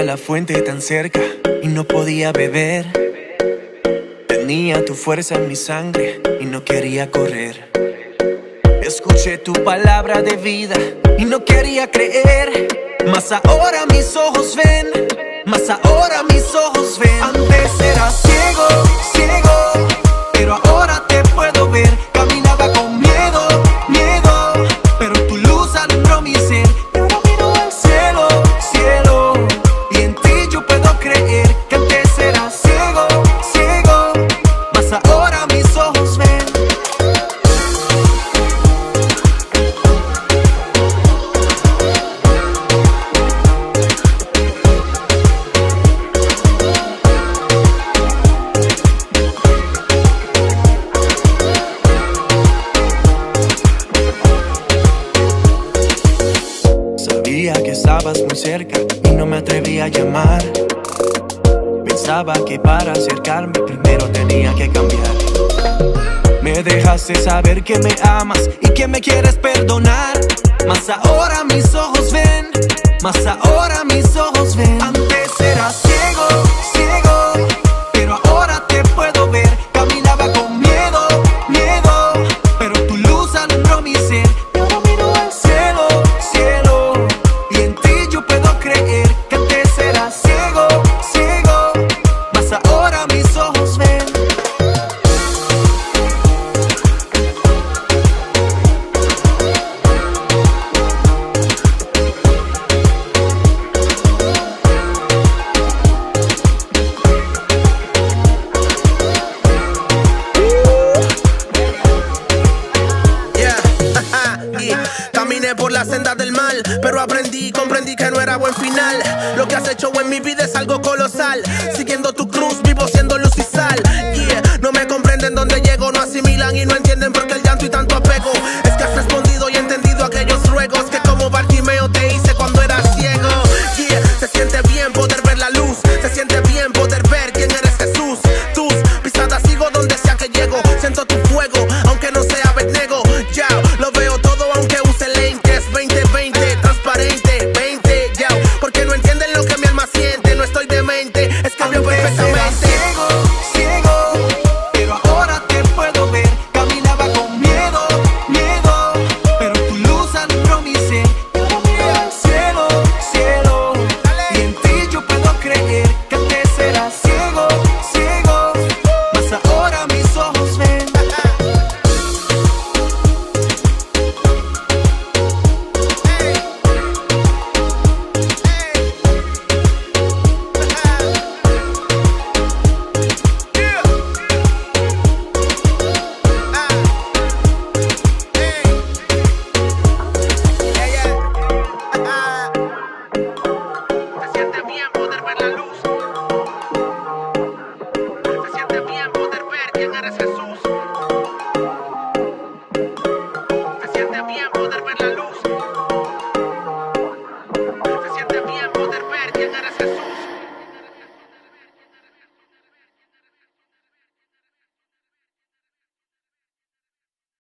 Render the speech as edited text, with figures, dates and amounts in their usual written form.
la fuente tan cerca y no podía beber. Tenía tu fuerza en mi sangre y no quería correr. Escuché tu palabra de vida y no quería creer. Mas ahora mis ojos ven, mas ahora mis ojos ven. Antes era ciego, ciego, pero ahora te puedo ver. Caminaba con miedo, miedo, pero tu luz alumbró mi ser. Y ahora miro al cielo, cielo, y en ti yo puedo creer. Que antes era ciego, ciego, mas ahora mis ojos ven. Sabía que estabas muy cerca y no me atreví a llamar. Pensaba que para acercarme primero tenía que cambiar. Me dejaste saber que me amas y que me quieres perdonar. Mas ahora mis ojos ven, mas ahora mis ojos ven. Antes era ciego, ciego, pero ahora te puedo ver. Caminaba con miedo, miedo, pero tu luz alumbró mi ser. Y ahora miro al cielo, cielo, y en ti yo puedo creer. Que antes era ciego, ciego, mas ahora mis ojos ven. Caminé por la senda del mal, pero comprendí que no era buen final. Lo que has hecho en mi vida es algo colosal. Siguiendo tu cruz, vivo siendo luz y sal. No me comprenden dónde llego, no asimilan y no entienden por qué el llanto y tanto apego. Es que has respondido y entendido aquellos ruegos que como Bartimeo te hice.